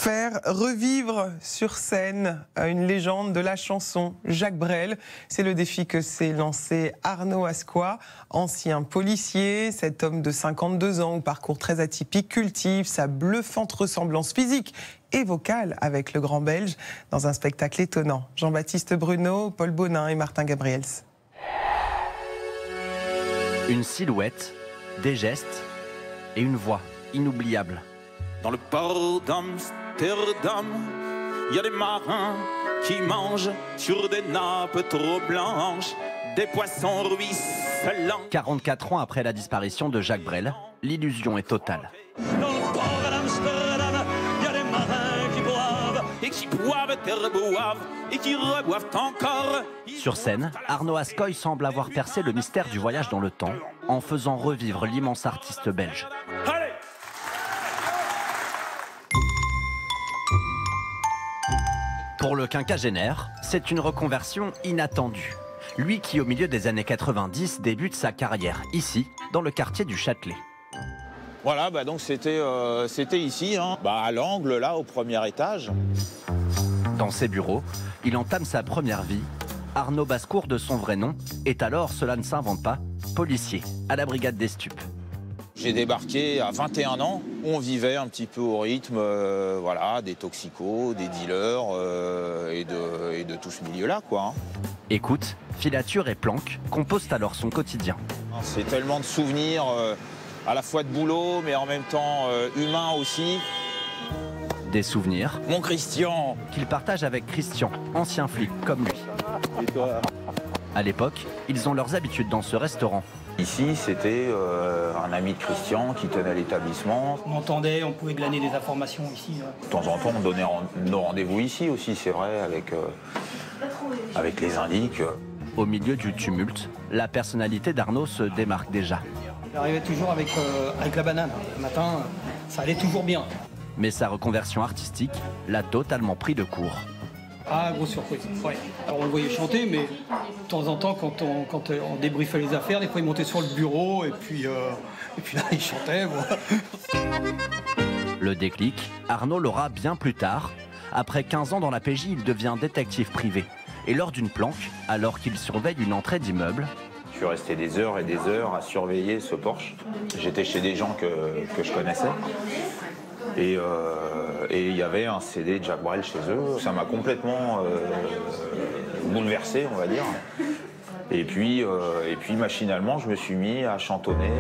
Faire revivre sur scène une légende de la chanson, Jacques Brel. C'est le défi que s'est lancé Arnaud Ascoy, ancien policier. Cet homme de 52 ans, au parcours très atypique, cultive sa bluffante ressemblance physique et vocale avec le grand Belge dans un spectacle étonnant. Jean-Baptiste Bruno, Paul Bonin et Martin Gabriels. Une silhouette, des gestes et une voix inoubliable. Dans le port d'Amsterdam, il y a des marins qui mangent sur des nappes trop blanches, des poissons ruisselants. 44 ans après la disparition de Jacques Brel, l'illusion est totale. Dans le port d'Amsterdam, il y a des marins qui boivent, et qui boivent et reboivent, et qui reboivent encore. Sur scène, Arnaud Ascoy semble avoir percé le mystère du voyage dans le temps, en faisant revivre l'immense artiste belge. Allez! Pour le quinquagénaire, c'est une reconversion inattendue. Lui qui, au milieu des années 90, débute sa carrière ici, dans le quartier du Châtelet. Voilà, donc c'était ici, à l'angle, là, au premier étage. Dans ses bureaux, il entame sa première vie. Arnaud Bascour, de son vrai nom, est alors, cela ne s'invente pas, policier à la brigade des stupes. J'ai débarqué à 21 ans. On vivait un petit peu au rythme des toxicos, des dealers et de tout ce milieu-là, quoi. Écoute, filature et planque composent alors son quotidien. C'est tellement de souvenirs, à la fois de boulot, mais en même temps humain aussi. Des souvenirs Mon Christian qu'il partage avec Christian, ancien flic comme lui. Et toi? À l'époque, ils ont leurs habitudes dans ce restaurant. Ici, c'était un ami de Christian qui tenait l'établissement. On entendait, on pouvait glaner des informations ici. De temps en temps, on donnait nos rendez-vous ici aussi, c'est vrai, avec les indiques. Au milieu du tumulte, la personnalité d'Arnaud se démarque déjà. J'arrivais toujours avec la banane. Le matin, ça allait toujours bien. Mais sa reconversion artistique l'a totalement pris de court. Ah, grosse surprise. Ouais. Alors on le voyait chanter, mais de temps en temps, quand on débriefait les affaires, des fois il montait sur le bureau et puis là il chantait. Voilà. Le déclic, Arnaud l'aura bien plus tard. Après 15 ans dans la PJ, il devient détective privé. Et lors d'une planque, alors qu'il surveille une entrée d'immeuble, Je suis resté des heures et des heures à surveiller ce Porsche. J'étais chez des gens que je connaissais. Et il y avait un CD de Jacques Brel chez eux. Ça m'a complètement bouleversé, on va dire. Et puis machinalement, je me suis mis à chantonner.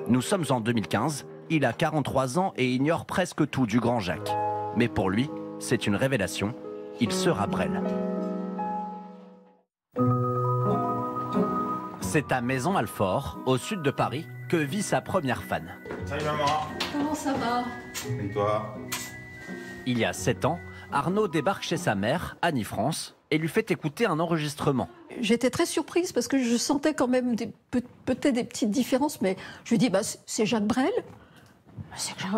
Nous sommes en 2015, il a 43 ans et ignore presque tout du grand Jacques. Mais pour lui, c'est une révélation, il sera Brel. C'est à Maison-Alfort, au sud de Paris, que vit sa première fan. Salut maman. Comment ça va? Et toi? Il y a 7 ans, Arnaud débarque chez sa mère, Annie France, et lui fait écouter un enregistrement. J'étais très surprise parce que je sentais quand même peut-être des petites différences, mais je lui dis c'est Jacques Brel.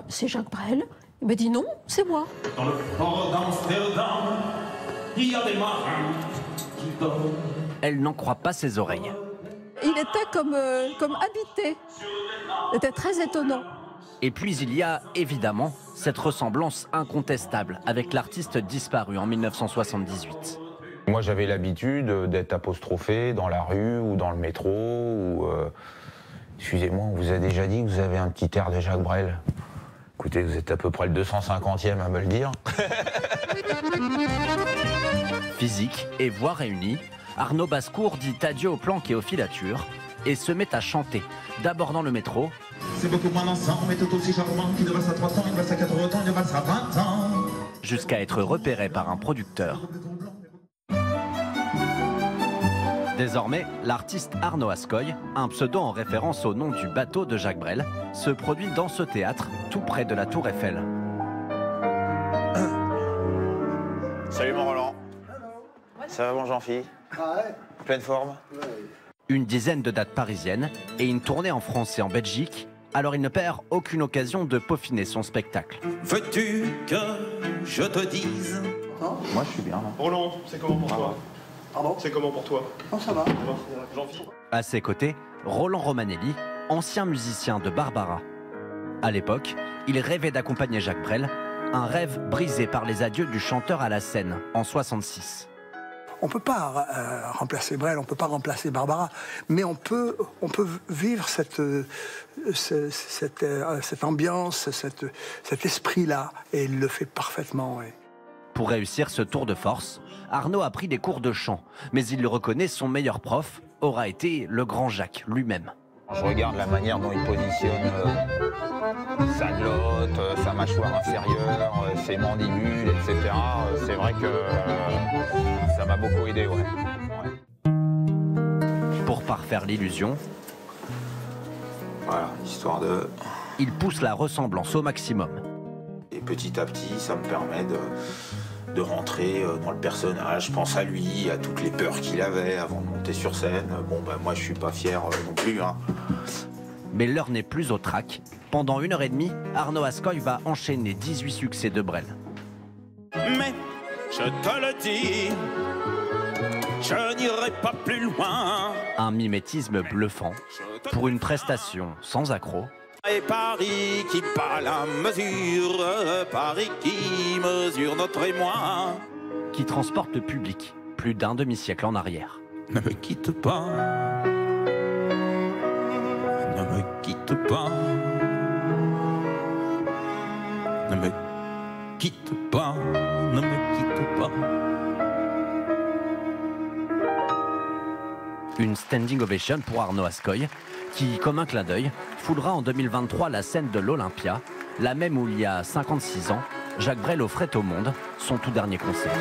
C'est Jacques Brel. Il m'a dit non, c'est moi. Dans le port d'Amsterdam, il y a des marins qui dorment. Elle n'en croit pas ses oreilles. Il était comme habité. Il était très étonnant. Et puis il y a évidemment cette ressemblance incontestable avec l'artiste disparu en 1978. Moi, j'avais l'habitude d'être apostrophé dans la rue ou dans le métro. Excusez-moi, on vous a déjà dit que vous avez un petit air de Jacques Brel. Écoutez, vous êtes à peu près le 250e à me le dire. Physique et voix réunies, Arnaud Bascour dit adieu aux planques et aux filatures et se met à chanter, d'abord dans le métro. C'est beaucoup moins dansant, mais tout aussi charmant, qui ne valse à 3 ans, il valse à 80 ans, il valse à 20 ans. Jusqu'à être repéré par un producteur. Désormais, l'artiste Arnaud Ascoy, un pseudo en référence au nom du bateau de Jacques Brel, se produit dans ce théâtre, tout près de la Tour Eiffel. Salut mon Roland. Ça va mon Jean-Phi? Pleine forme? Une dizaine de dates parisiennes et une tournée en France et en Belgique, alors il ne perd aucune occasion de peaufiner son spectacle. Veux-tu que je te dise? Moi je suis bien là. Roland, c'est comment pour toi? Pardon? C'est comment pour toi? Non, ça va. Jean-Philippe. À ses côtés, Roland Romanelli, ancien musicien de Barbara. À l'époque, il rêvait d'accompagner Jacques Brel, un rêve brisé par les adieux du chanteur à la scène en 1966. On ne peut pas remplacer Brel, on ne peut pas remplacer Barbara, mais on peut vivre cette ambiance, cet esprit-là, et il le fait parfaitement. Ouais. Pour réussir ce tour de force, Arnaud a pris des cours de chant, mais il le reconnaît, son meilleur prof aura été le grand Jacques lui-même. Je regarde la manière dont il positionne sa glotte, sa mâchoire inférieure, ses mandibules, etc. C'est vrai que ça m'a beaucoup aidé, ouais. Pour parfaire l'illusion, voilà, histoire de... il pousse la ressemblance au maximum. Et petit à petit, ça me permet de rentrer dans le personnage. Je pense à lui, à toutes les peurs qu'il avait avant de monter sur scène. Bon, ben moi, je suis pas fier non plus, hein. Mais l'heure n'est plus au trac. Pendant 1h30, Arnaud Ascoy va enchaîner 18 succès de Brel. Mais je te le dis, je n'irai pas plus loin. Un mimétisme bluffant pour une prestation sans accroc. Et Paris qui bat la mesure, Paris qui mesure notre émoi. Qui transporte le public plus d'un demi-siècle en arrière. Ne me quitte pas, ne me quitte pas, ne me quitte pas, ne me quitte pas. Une standing ovation pour Arnaud Ascoy, qui, comme un clin d'œil, foulera en 2023 la scène de l'Olympia, la même où il y a 56 ans, Jacques Brel offrait au monde son tout dernier concert.